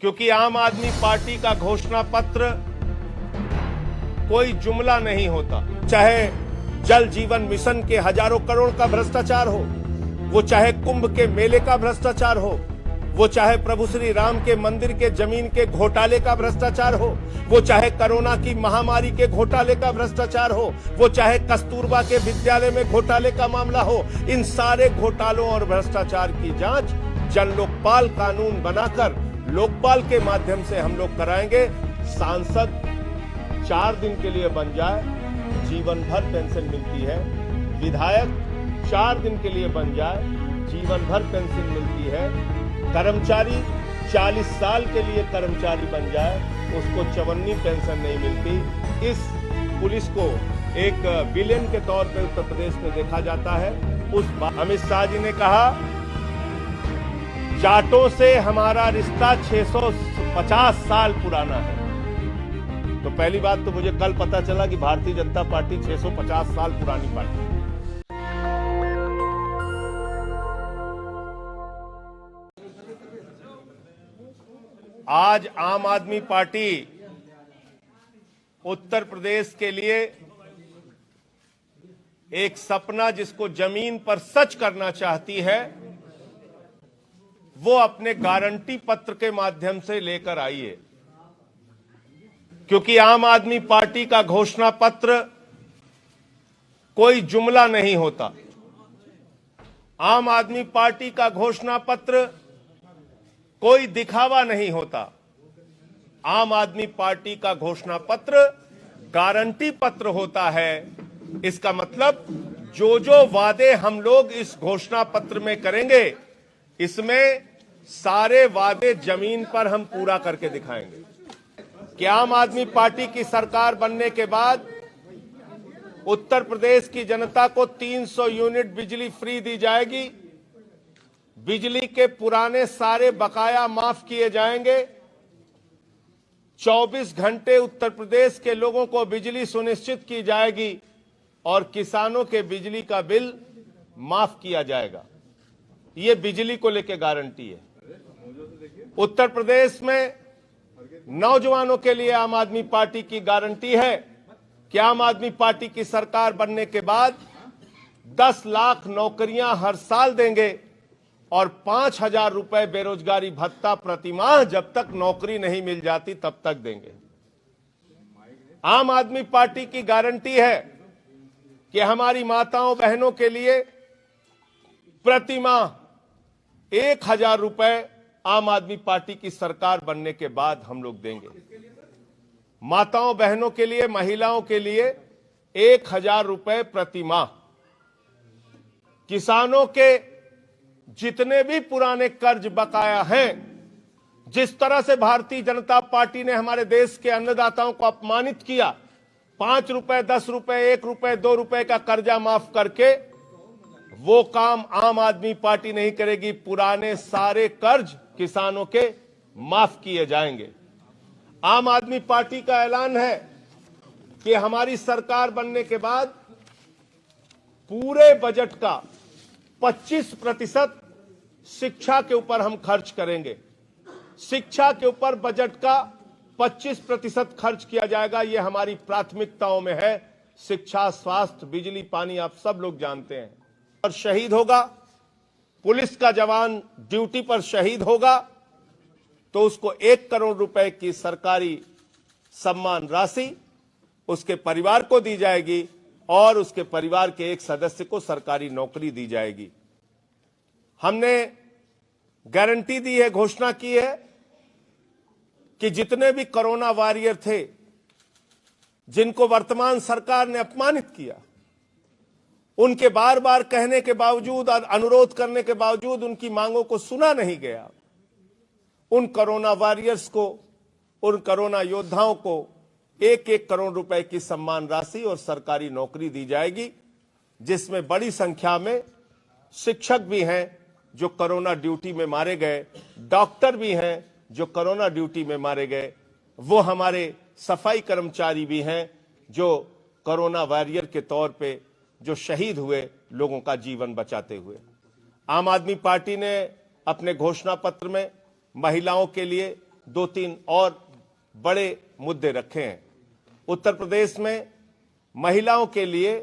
क्योंकि आम आदमी पार्टी का घोषणा पत्र कोई जुमला नहीं होता। चाहे जल जीवन मिशन के हजारों करोड़ का भ्रष्टाचार हो, वो चाहे कुंभ के मेले का भ्रष्टाचार हो, वो चाहे प्रभु श्री राम के मंदिर के जमीन के घोटाले का भ्रष्टाचार हो, वो चाहे कोरोना की महामारी के घोटाले का भ्रष्टाचार हो, वो चाहे कस्तूरबा के विद्यालय में घोटाले का मामला हो, इन सारे घोटालों और भ्रष्टाचार की जांच जन लोकपाल कानून बनाकर लोकपाल के माध्यम से हम लोग कराएंगे। सांसद 4 दिन के लिए बन जाए, जीवन भर पेंशन मिलती है। विधायक 4 दिन के लिए बन जाए, जीवन भर पेंशन मिलती है। कर्मचारी 40 साल के लिए कर्मचारी बन जाए, उसको चवन्नी पेंशन नहीं मिलती। इस पुलिस को एक विलेन के तौर पर उत्तर प्रदेश में देखा जाता है। उस अमित शाह जी ने कहा, जाटों से हमारा रिश्ता 650 साल पुराना है। तो पहली बात तो मुझे कल पता चला कि भारतीय जनता पार्टी 650 साल पुरानी पार्टी है। आज आम आदमी पार्टी उत्तर प्रदेश के लिए एक सपना जिसको जमीन पर सच करना चाहती है, वो अपने गारंटी पत्र के माध्यम से लेकर आई है। क्योंकि आम आदमी पार्टी का घोषणा पत्र कोई जुमला नहीं होता। आम आदमी पार्टी का घोषणा पत्र कोई दिखावा नहीं होता। आम आदमी पार्टी का घोषणा पत्र गारंटी पत्र होता है। इसका मतलब जो जो वादे हम लोग इस घोषणा पत्र में करेंगे, इसमें सारे वादे जमीन पर हम पूरा करके दिखाएंगे कि आम आदमी पार्टी की सरकार बनने के बाद उत्तर प्रदेश की जनता को 300 यूनिट बिजली फ्री दी जाएगी। बिजली के पुराने सारे बकाया माफ किए जाएंगे। 24 घंटे उत्तर प्रदेश के लोगों को बिजली सुनिश्चित की जाएगी और किसानों के बिजली का बिल माफ किया जाएगा। ये बिजली को लेकर गारंटी है। उत्तर प्रदेश में नौजवानों के लिए आम आदमी पार्टी की गारंटी है कि आम आदमी पार्टी की सरकार बनने के बाद 10 लाख नौकरियां हर साल देंगे और 5,000 रुपए बेरोजगारी भत्ता प्रतिमाह जब तक नौकरी नहीं मिल जाती तब तक देंगे। आम आदमी पार्टी की गारंटी है कि हमारी माताओं बहनों के लिए प्रतिमाह 1,000 रुपए आम आदमी पार्टी की सरकार बनने के बाद हम लोग देंगे। माताओं बहनों के लिए, महिलाओं के लिए 1,000 रुपए प्रतिमाह। किसानों के जितने भी पुराने कर्ज बकाया हैं, जिस तरह से भारतीय जनता पार्टी ने हमारे देश के अन्नदाताओं को अपमानित किया, 5 रुपए, 10 रुपए, 1 रुपए, 2 रुपए का कर्जा माफ करके, वो काम आम आदमी पार्टी नहीं करेगी। पुराने सारे कर्ज किसानों के माफ किए जाएंगे। आम आदमी पार्टी का ऐलान है कि हमारी सरकार बनने के बाद पूरे बजट का 25% शिक्षा के ऊपर हम खर्च करेंगे। शिक्षा के ऊपर बजट का 25% खर्च किया जाएगा। ये हमारी प्राथमिकताओं में है। शिक्षा, स्वास्थ्य, बिजली, पानी आप सब लोग जानते हैं। और शहीद होगा, पुलिस का जवान ड्यूटी पर शहीद होगा तो उसको 1 करोड़ रुपए की सरकारी सम्मान राशि उसके परिवार को दी जाएगी और उसके परिवार के एक सदस्य को सरकारी नौकरी दी जाएगी। हमने गारंटी दी है, घोषणा की है कि जितने भी कोरोना वॉरियर थे, जिनको वर्तमान सरकार ने अपमानित किया, उनके बार बार कहने के बावजूद और अनुरोध करने के बावजूद उनकी मांगों को सुना नहीं गया। उन कोरोना वॉरियर्स को, उन कोरोना योद्धाओं को 1-1 करोड़ रुपए की सम्मान राशि और सरकारी नौकरी दी जाएगी, जिसमें बड़ी संख्या में शिक्षक भी हैं जो कोरोना ड्यूटी में मारे गए, डॉक्टर भी हैं जो कोरोना ड्यूटी में मारे गए, वो हमारे सफाई कर्मचारी भी हैं जो कोरोना वॉरियर के तौर पे जो शहीद हुए लोगों का जीवन बचाते हुए। आम आदमी पार्टी ने अपने घोषणा पत्र में महिलाओं के लिए दो तीन और बड़े मुद्दे रखे हैं। उत्तर प्रदेश में महिलाओं के लिए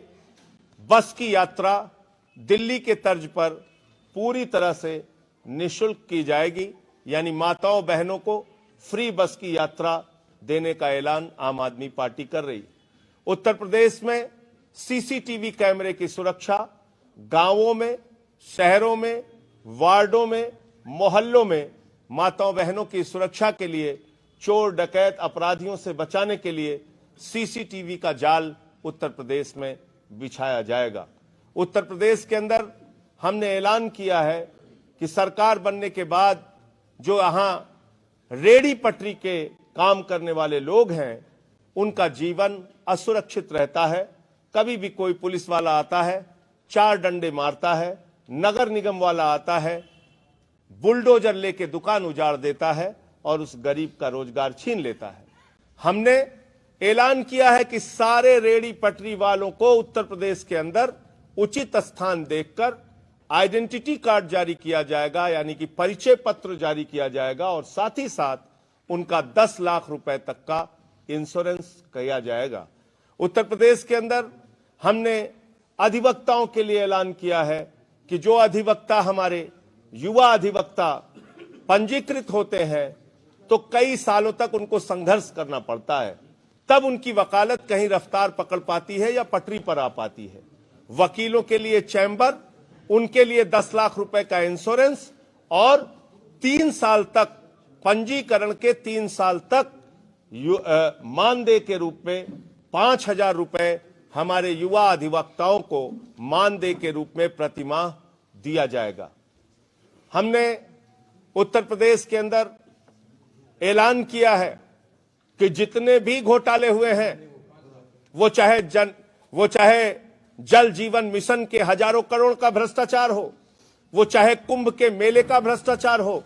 बस की यात्रा दिल्ली के तर्ज पर पूरी तरह से निःशुल्क की जाएगी, यानी माताओं बहनों को फ्री बस की यात्रा देने का ऐलान आम आदमी पार्टी कर रही। उत्तर प्रदेश में सीसीटीवी कैमरे की सुरक्षा गांवों में, शहरों में, वार्डों में, मोहल्लों में माताओं बहनों की सुरक्षा के लिए, चोर डकैत अपराधियों से बचाने के लिए सीसीटीवी का जाल उत्तर प्रदेश में बिछाया जाएगा। उत्तर प्रदेश के अंदर हमने ऐलान किया है कि सरकार बनने के बाद जो यहां रेडी पटरी के काम करने वाले लोग हैं, उनका जीवन असुरक्षित रहता है। कभी भी कोई पुलिस वाला आता है, चार डंडे मारता है, नगर निगम वाला आता है, बुलडोजर लेके दुकान उजाड़ देता है और उस गरीब का रोजगार छीन लेता है। हमने ऐलान किया है कि सारे रेडी पटरी वालों को उत्तर प्रदेश के अंदर उचित स्थान देखकर आइडेंटिटी कार्ड जारी किया जाएगा, यानी कि परिचय पत्र जारी किया जाएगा और साथ ही साथ उनका 10 लाख रुपए तक का इंश्योरेंस किया जाएगा। उत्तर प्रदेश के अंदर हमने अधिवक्ताओं के लिए ऐलान किया है कि जो अधिवक्ता हमारे युवा अधिवक्ता पंजीकृत होते हैं तो कई सालों तक उनको संघर्ष करना पड़ता है, तब उनकी वकालत कहीं रफ्तार पकड़ पाती है या पटरी पर आ पाती है। वकीलों के लिए चैम्बर, उनके लिए 10 लाख रुपए का इंश्योरेंस और 3 साल तक पंजीकरण के 3 साल तक मानदेय के रूप में 5,000 रुपए हमारे युवा अधिवक्ताओं को मानदेय के रूप में प्रतिमाह दिया जाएगा। हमने उत्तर प्रदेश के अंदर ऐलान किया है कि जितने भी घोटाले हुए हैं, वो चाहे जल जीवन मिशन के हजारों करोड़ का भ्रष्टाचार हो, वो चाहे कुंभ के मेले का भ्रष्टाचार हो,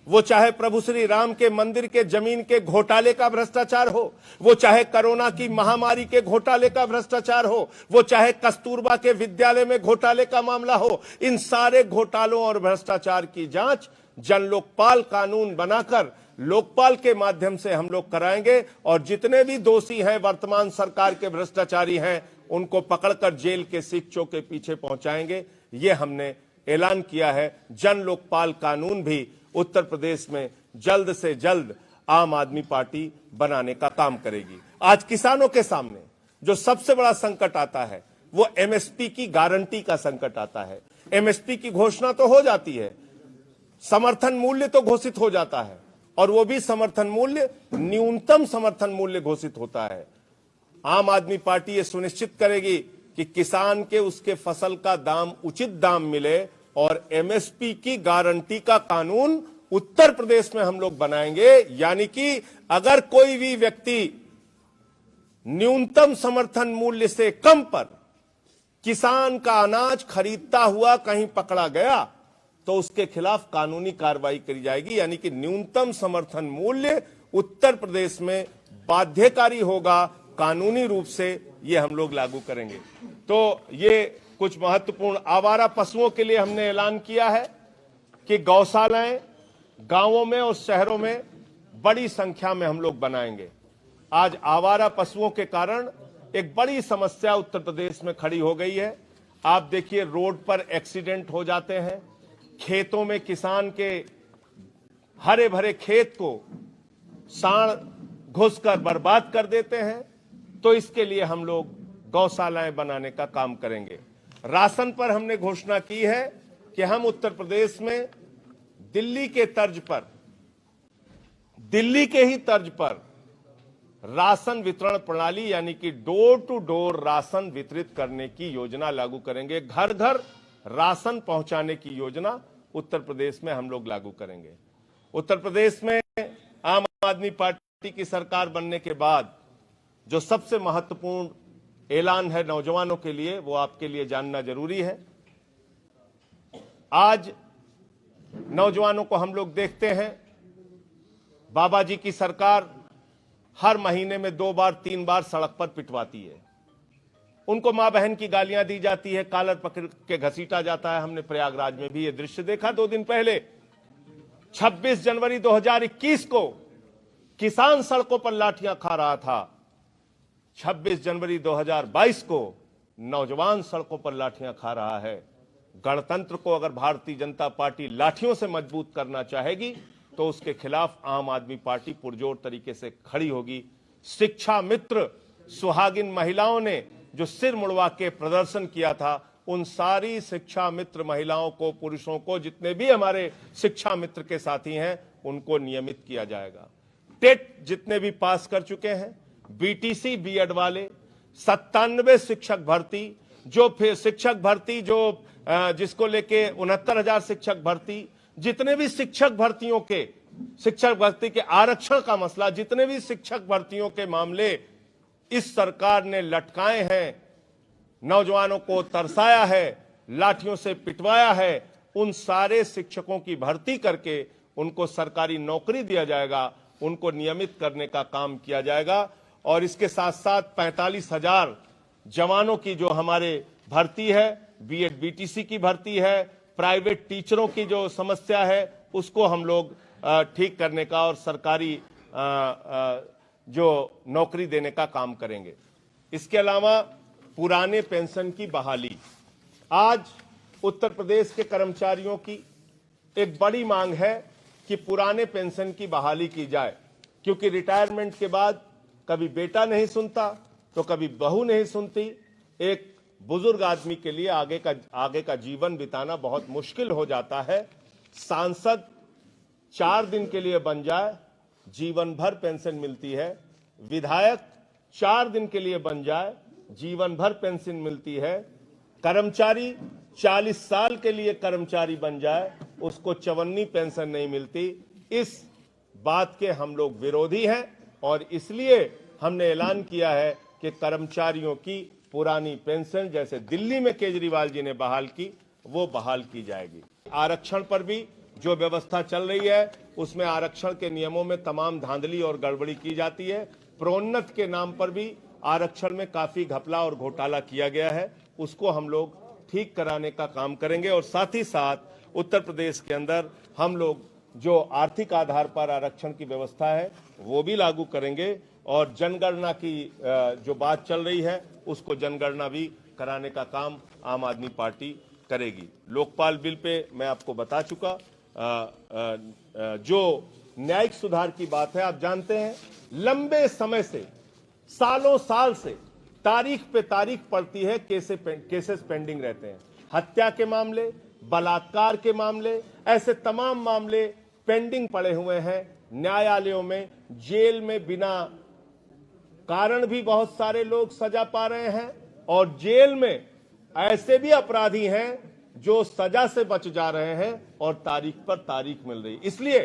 वो चाहे प्रभु श्री राम के मंदिर के जमीन के घोटाले का भ्रष्टाचार हो, वो चाहे कोरोना की महामारी के घोटाले का भ्रष्टाचार हो, वो चाहे कस्तूरबा के विद्यालय में घोटाले का मामला हो, इन सारे घोटालों और भ्रष्टाचार की जांच जन लोकपाल कानून बनाकर लोकपाल के माध्यम से हम लोग कराएंगे और जितने भी दोषी हैं, वर्तमान सरकार के भ्रष्टाचारी हैं, उनको पकड़कर जेल के सिक्चों के पीछे पहुंचाएंगे। ये हमने ऐलान किया है। जन लोकपाल कानून भी उत्तर प्रदेश में जल्द से जल्द आम आदमी पार्टी बनाने का काम करेगी। आज किसानों के सामने जो सबसे बड़ा संकट आता है वो एमएसपी की गारंटी का संकट आता है। एमएसपी की घोषणा तो हो जाती है, समर्थन मूल्य तो घोषित हो जाता है और वो भी समर्थन मूल्य न्यूनतम समर्थन मूल्य घोषित होता है। आम आदमी पार्टी ये सुनिश्चित करेगी कि किसान के उसके फसल का दाम उचित दाम मिले और एमएसपी की गारंटी का कानून उत्तर प्रदेश में हम लोग बनाएंगे। यानी कि अगर कोई भी व्यक्ति न्यूनतम समर्थन मूल्य से कम पर किसान का अनाज खरीदता हुआ कहीं पकड़ा गया तो उसके खिलाफ कानूनी कार्रवाई करी जाएगी। यानी कि न्यूनतम समर्थन मूल्य उत्तर प्रदेश में बाध्यकारी होगा, कानूनी रूप से ये हम लोग लागू करेंगे। तो ये कुछ महत्वपूर्ण आवारा पशुओं के लिए हमने ऐलान किया है कि गौशालाएं गांवों में और शहरों में बड़ी संख्या में हम लोग बनाएंगे। आज आवारा पशुओं के कारण एक बड़ी समस्या उत्तर प्रदेश में खड़ी हो गई है। आप देखिए, रोड पर एक्सीडेंट हो जाते हैं, खेतों में किसान के हरे भरे खेत को सांड घुसकर बर्बाद कर देते हैं। तो इसके लिए हम लोग गौशालाएं बनाने का काम करेंगे। राशन पर हमने घोषणा की है कि हम उत्तर प्रदेश में दिल्ली के ही तर्ज पर राशन वितरण प्रणाली यानी कि डोर टू डोर राशन वितरित करने की योजना लागू करेंगे। घर घर राशन पहुंचाने की योजना उत्तर प्रदेश में हम लोग लागू करेंगे। उत्तर प्रदेश में आम आदमी पार्टी की सरकार बनने के बाद जो सबसे महत्वपूर्ण ऐलान है नौजवानों के लिए, वो आपके लिए जानना जरूरी है। आज नौजवानों को हम लोग देखते हैं, बाबा जी की सरकार हर महीने में 2 बार 3 बार सड़क पर पिटवाती है। उनको मां बहन की गालियां दी जाती है, कॉलर पकड़ के घसीटा जाता है। हमने प्रयागराज में भी ये दृश्य देखा 2 दिन पहले। 26 जनवरी 2021 को किसान सड़कों पर लाठियां खा रहा था, 26 जनवरी 2022 को नौजवान सड़कों पर लाठियां खा रहा है। गणतंत्र को अगर भारतीय जनता पार्टी लाठियों से मजबूत करना चाहेगी तो उसके खिलाफ आम आदमी पार्टी पुरजोर तरीके से खड़ी होगी। शिक्षा मित्र सुहागिन महिलाओं ने जो सिर मुड़वा के प्रदर्शन किया था, उन सारी शिक्षा मित्र महिलाओं को, पुरुषों को, जितने भी हमारे शिक्षा मित्र के साथी हैं, उनको नियमित किया जाएगा। टेट जितने भी पास कर चुके हैं, बीटीसी बीएड वाले, 97 शिक्षक भर्ती, जो फिर शिक्षक भर्ती जो जिसको लेके 69,000 शिक्षक भर्ती, जितने भी शिक्षक भर्तियों के, शिक्षक भर्ती के आरक्षण का मसला, जितने भी शिक्षक भर्तियों के मामले इस सरकार ने लटकाए हैं, नौजवानों को तरसाया है, लाठियों से पिटवाया है, उन सारे शिक्षकों की भर्ती करके उनको सरकारी नौकरी दिया जाएगा, उनको नियमित करने का काम किया जाएगा। और इसके साथ साथ 45,000 जवानों की जो हमारे भर्ती है, बीएड बीटीसी की भर्ती है, प्राइवेट टीचरों की जो समस्या है, उसको हम लोग ठीक करने का और सरकारी जो नौकरी देने का काम करेंगे। इसके अलावा पुराने पेंशन की बहाली, आज उत्तर प्रदेश के कर्मचारियों की एक बड़ी मांग है कि पुराने पेंशन की बहाली की जाए, क्योंकि रिटायरमेंट के बाद कभी बेटा नहीं सुनता तो कभी बहू नहीं सुनती। एक बुजुर्ग आदमी के लिए आगे का जीवन बिताना बहुत मुश्किल हो जाता है। सांसद 4 दिन के लिए बन जाए, जीवन भर पेंशन मिलती है। विधायक 4 दिन के लिए बन जाए, जीवन भर पेंशन मिलती है। कर्मचारी 40 साल के लिए कर्मचारी बन जाए, उसको चवन्नी पेंशन नहीं मिलती। इस बात के हम लोग विरोधी हैं और इसलिए हमने ऐलान किया है कि कर्मचारियों की पुरानी पेंशन, जैसे दिल्ली में केजरीवाल जी ने बहाल की, वो बहाल की जाएगी। आरक्षण पर भी जो व्यवस्था चल रही है, उसमें आरक्षण के नियमों में तमाम धांधली और गड़बड़ी की जाती है। प्रोन्नत के नाम पर भी आरक्षण में काफी घपला और घोटाला किया गया है, उसको हम लोग ठीक कराने का काम करेंगे। और साथ ही साथ उत्तर प्रदेश के अंदर हम लोग जो आर्थिक आधार पर आरक्षण की व्यवस्था है, वो भी लागू करेंगे। और जनगणना की जो बात चल रही है, उसको जनगणना भी कराने का काम आम आदमी पार्टी करेगी। लोकपाल बिल पे मैं आपको बता चुका। जो न्यायिक सुधार की बात है, आप जानते हैं लंबे समय से, सालों साल से तारीख पे तारीख पड़ती है, केसेस पेंडिंग रहते हैं। हत्या के मामले, बलात्कार के मामले, ऐसे तमाम मामले पेंडिंग पड़े हुए हैं न्यायालयों में। जेल में बिना कारण भी बहुत सारे लोग सजा पा रहे हैं और जेल में ऐसे भी अपराधी हैं जो सजा से बच जा रहे हैं और तारीख पर तारीख मिल रही। इसलिए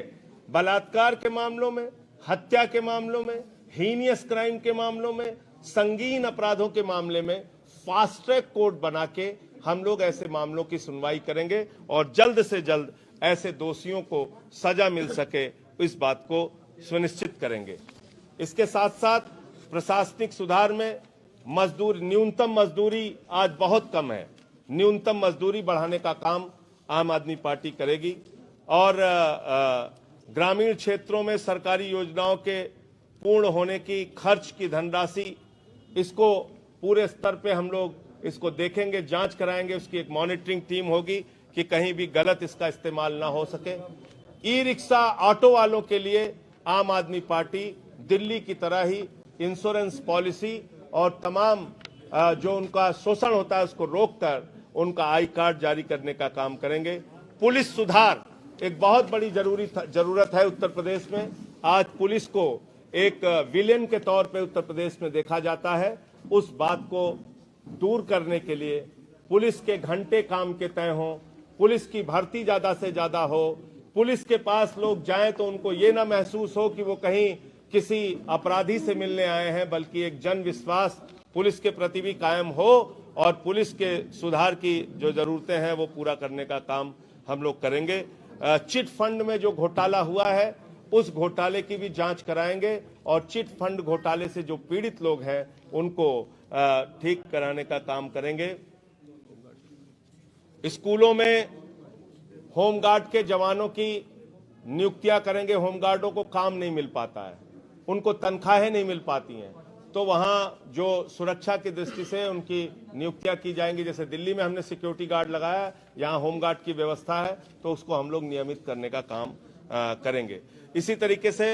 बलात्कार के मामलों में, हत्या के मामलों में, हीनियस क्राइम के मामलों में, संगीन अपराधों के मामले में फास्ट ट्रैक कोर्ट बना के हम लोग ऐसे मामलों की सुनवाई करेंगे और जल्द से जल्द ऐसे दोषियों को सजा मिल सके, इस बात को सुनिश्चित करेंगे। इसके साथ साथ प्रशासनिक सुधार में न्यूनतम मजदूरी आज बहुत कम है, न्यूनतम मजदूरी बढ़ाने का काम आम आदमी पार्टी करेगी। और ग्रामीण क्षेत्रों में सरकारी योजनाओं के पूर्ण होने की खर्च की धनराशि, इसको पूरे स्तर पे हम लोग इसको देखेंगे, जांच कराएंगे। उसकी एक मॉनिटरिंग टीम होगी कि कहीं भी गलत इसका इस्तेमाल ना हो सके। ई रिक्शा ऑटो वालों के लिए आम आदमी पार्टी दिल्ली की तरह ही इंश्योरेंस पॉलिसी और तमाम जो उनका शोषण होता है उसको रोककर उनका आई कार्ड जारी करने का काम करेंगे। पुलिस सुधार एक बहुत बड़ी जरूरत है उत्तर प्रदेश में। आज पुलिस को एक विलेन के तौर पे उत्तर प्रदेश में देखा जाता है। उस बात को दूर करने के लिए पुलिस के घंटे काम के तय हों, पुलिस की भर्ती ज्यादा से ज्यादा हो, पुलिस के पास लोग जाएं तो उनको ये ना महसूस हो कि वो कहीं किसी अपराधी से मिलने आए हैं, बल्कि एक जन विश्वास पुलिस के प्रति भी कायम हो और पुलिस के सुधार की जो जरूरतें हैं वो पूरा करने का काम हम लोग करेंगे। चिट फंड में जो घोटाला हुआ है, उस घोटाले की भी जांच कराएंगे और चिट फंड घोटाले से जो पीड़ित लोग हैं उनको ठीक कराने का काम करेंगे। स्कूलों में होमगार्ड के जवानों की नियुक्तियां करेंगे। होमगार्डों को काम नहीं मिल पाता है, उनको तनख्वाहें नहीं मिल पाती हैं, तो वहाँ जो सुरक्षा की दृष्टि से उनकी नियुक्तियां की जाएंगी। जैसे दिल्ली में हमने सिक्योरिटी गार्ड लगाया, यहाँ होम गार्ड की व्यवस्था है, तो उसको हम लोग नियमित करने का काम करेंगे। इसी तरीके से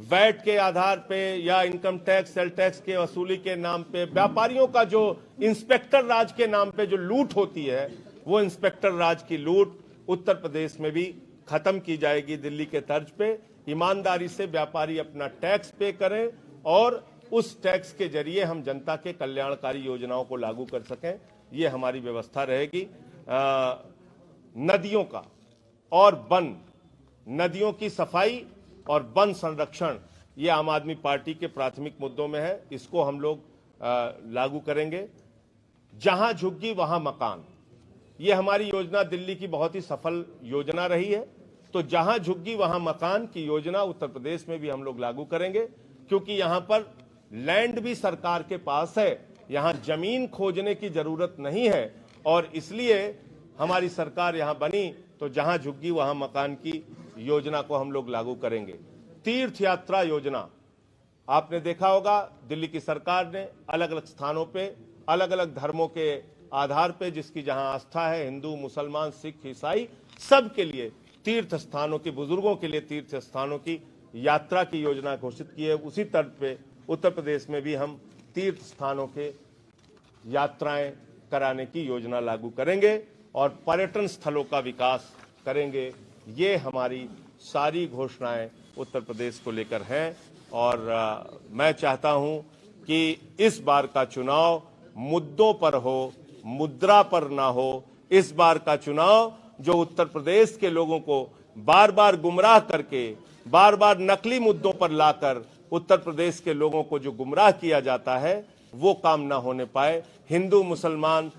वैट के आधार पे या इनकम टैक्स, सेल टैक्स के वसूली के नाम पे व्यापारियों का जो इंस्पेक्टर राज के नाम पे जो लूट होती है, वो इंस्पेक्टर राज की लूट उत्तर प्रदेश में भी खत्म की जाएगी दिल्ली के तर्ज पे। ईमानदारी से व्यापारी अपना टैक्स पे करें और उस टैक्स के जरिए हम जनता के कल्याणकारी योजनाओं को लागू कर सकें, ये हमारी व्यवस्था रहेगी। नदियों का और वन, नदियों की सफाई और वन संरक्षण, ये आम आदमी पार्टी के प्राथमिक मुद्दों में है, इसको हम लोग लागू करेंगे। जहां झुग्गी वहां मकान, ये हमारी योजना दिल्ली की बहुत ही सफल योजना रही है, तो जहां झुग्गी वहां मकान की योजना उत्तर प्रदेश में भी हम लोग लागू करेंगे, क्योंकि यहां पर लैंड भी सरकार के पास है, यहां जमीन खोजने की जरूरत नहीं है, और इसलिए हमारी सरकार यहां बनी, तो जहां झुग्गी वहां मकान की योजना को हम लोग लागू करेंगे। तीर्थ यात्रा योजना, आपने देखा होगा दिल्ली की सरकार ने अलग अलग स्थानों पे अलग अलग धर्मों के आधार पे, जिसकी जहां आस्था है, हिंदू, मुसलमान, सिख, ईसाई, सबके लिए तीर्थ स्थानों की, बुजुर्गों के लिए तीर्थ स्थानों की यात्रा की योजना घोषित की है। उसी तर्ज पे उत्तर प्रदेश में भी हम तीर्थ स्थानों के यात्राएं कराने की योजना लागू करेंगे और पर्यटन स्थलों का विकास करेंगे। ये हमारी सारी घोषणाएं उत्तर प्रदेश को लेकर हैं, और मैं चाहता हूं कि इस बार का चुनाव मुद्दों पर हो, मुद्रा पर ना हो। इस बार का चुनाव जो उत्तर प्रदेश के लोगों को बार बार गुमराह करके, बार बार नकली मुद्दों पर लाकर उत्तर प्रदेश के लोगों को जो गुमराह किया जाता है, वो काम ना होने पाए। हिंदू मुसलमान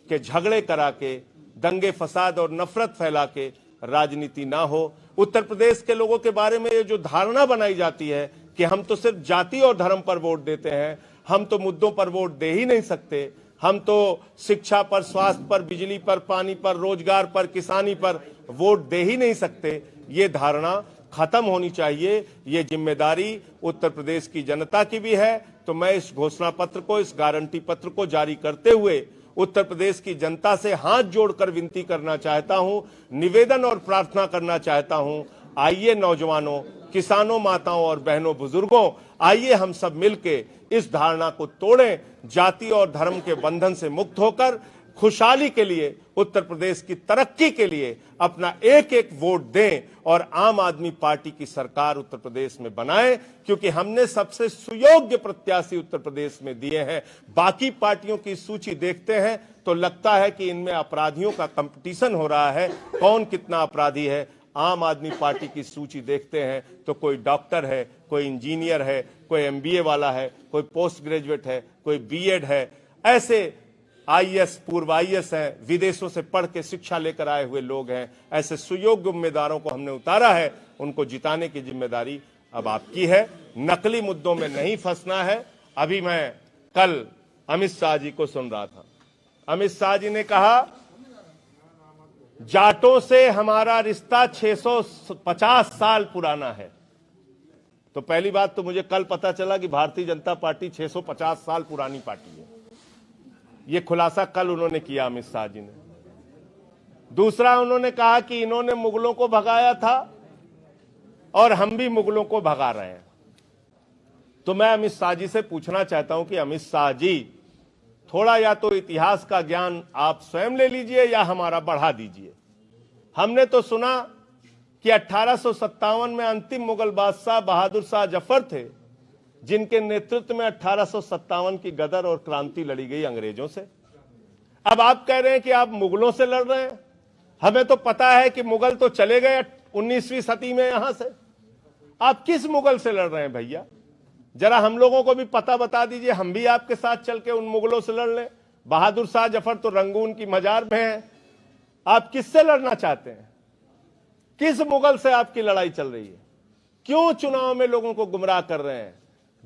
के झगड़े करा के, दंगे फसाद और नफरत फैला के राजनीति ना हो। उत्तर प्रदेश के लोगों के बारे में ये जो धारणा बनाई जाती है कि हम तो सिर्फ जाति और धर्म पर वोट देते हैं, हम तो मुद्दों पर वोट दे ही नहीं सकते, हम तो शिक्षा पर, स्वास्थ्य पर, बिजली पर, पानी पर, रोजगार पर, किसानी पर वोट दे ही नहीं सकते, ये धारणा खत्म होनी चाहिए। ये जिम्मेदारी उत्तर प्रदेश की जनता की भी है। तो मैं इस घोषणा पत्र को, इस गारंटी पत्र को जारी करते हुए उत्तर प्रदेश की जनता से हाथ जोड़कर विनती करना चाहता हूं, निवेदन और प्रार्थना करना चाहता हूं, आइए नौजवानों, किसानों, माताओं और बहनों, बुजुर्गों, आइए हम सब मिलके इस धारणा को तोड़ें, जाति और धर्म के बंधन से मुक्त होकर खुशहाली के लिए, उत्तर प्रदेश की तरक्की के लिए अपना एक एक वोट दें और आम आदमी पार्टी की सरकार उत्तर प्रदेश में बनाएं, क्योंकि हमने सबसे सुयोग्य प्रत्याशी उत्तर प्रदेश में दिए हैं। बाकी पार्टियों की सूची देखते हैं तो लगता है कि इनमें अपराधियों का कंपटीशन हो रहा है, कौन कितना अपराधी है। आम आदमी पार्टी की सूची देखते हैं तो कोई डॉक्टर है, कोई इंजीनियर है, कोई एमबीए वाला है, कोई पोस्ट ग्रेजुएट है, कोई बीएड है, ऐसे आईएएस, पूर्व आईएएस हैं, विदेशों से पढ़ के शिक्षा लेकर आए हुए लोग हैं। ऐसे सुयोग्य उम्मीदवारों को हमने उतारा है, उनको जिताने की जिम्मेदारी अब आपकी है। नकली मुद्दों में नहीं फंसना है। अभी मैं कल अमित शाह जी को सुन रहा था, अमित शाह जी ने कहा जाटों से हमारा रिश्ता 650 साल पुराना है। तो पहली बात तो मुझे कल पता चला कि भारतीय जनता पार्टी 650 साल पुरानी पार्टी है। ये खुलासा कल उन्होंने किया अमित शाह जी ने। दूसरा, उन्होंने कहा कि इन्होंने मुगलों को भगाया था और हम भी मुगलों को भगा रहे हैं। तो मैं अमित शाह जी से पूछना चाहता हूं कि अमित शाह जी, थोड़ा या तो इतिहास का ज्ञान आप स्वयं ले लीजिए या हमारा बढ़ा दीजिए। हमने तो सुना कि 1857 में अंतिम मुगल बादशाह बहादुर शाह जफर थे, जिनके नेतृत्व में 1857 की गदर और क्रांति लड़ी गई अंग्रेजों से। अब आप कह रहे हैं कि आप मुगलों से लड़ रहे हैं। हमें तो पता है कि मुगल तो चले गए 19वीं सदी में यहां से। आप किस मुगल से लड़ रहे हैं भैया? जरा हम लोगों को भी पता बता दीजिए, हम भी आपके साथ चल के उन मुगलों से लड़ लें। बहादुर शाह जफर तो रंगून की मजार में है। आप किससे लड़ना चाहते हैं? किस मुगल से आपकी लड़ाई चल रही है? क्यों चुनाव में लोगों को गुमराह कर रहे हैं?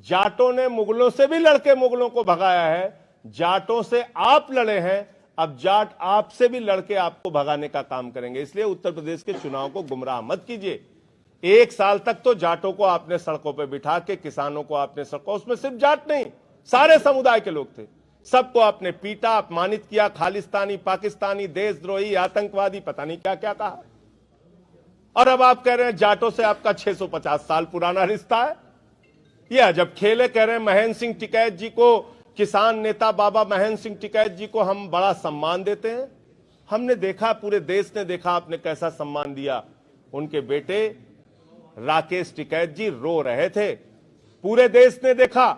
जाटों ने मुगलों से भी लड़के मुगलों को भगाया है, जाटों से आप लड़े हैं, अब जाट आपसे भी लड़के आपको भगाने का काम करेंगे। इसलिए उत्तर प्रदेश के चुनाव को गुमराह मत कीजिए। 1 साल तक तो जाटों को आपने सड़कों पे बिठा के, किसानों को आपने सड़कों, उसमें सिर्फ जाट नहीं, सारे समुदाय के लोग थे, सबको आपने पीटा, अपमानित किया, खालिस्तानी, पाकिस्तानी, देशद्रोही, आतंकवादी, पता नहीं क्या क्या कहा। और अब आप कह रहे हैं जाटों से आपका 650 साल पुराना रिश्ता है। ये अजब खेल है। कह रहे हैं महेंद्र सिंह टिकैत जी को, किसान नेता बाबा महेंद्र सिंह टिकैत जी को हम बड़ा सम्मान देते हैं। हमने देखा, पूरे देश ने देखा आपने कैसा सम्मान दिया। उनके बेटे राकेश टिकैत जी रो रहे थे, पूरे देश ने देखा।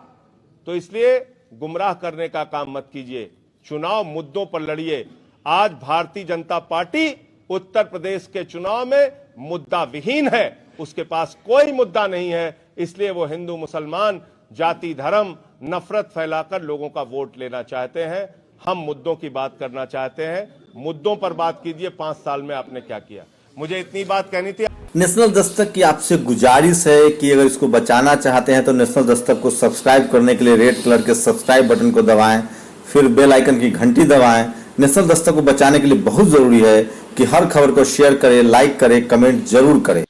तो इसलिए गुमराह करने का काम मत कीजिए, चुनाव मुद्दों पर लड़िए। आज भारतीय जनता पार्टी उत्तर प्रदेश के चुनाव में मुद्दा विहीन है, उसके पास कोई मुद्दा नहीं है। इसलिए वो हिंदू मुसलमान, जाति धर्म, नफरत फैलाकर लोगों का वोट लेना चाहते हैं। हम मुद्दों की बात करना चाहते हैं, मुद्दों पर बात कीजिए। 5 साल में आपने क्या किया, मुझे इतनी बात कहनी थी। नेशनल दस्तक की आपसे गुजारिश है कि अगर इसको बचाना चाहते हैं तो नेशनल दस्तक को सब्सक्राइब करने के लिए रेड कलर के सब्सक्राइब बटन को दबाएं, फिर बेल आइकन की घंटी दबाएं। नेशनल दस्तक को बचाने के लिए बहुत जरूरी है कि हर खबर को शेयर करें, लाइक करें, कमेंट जरूर करें।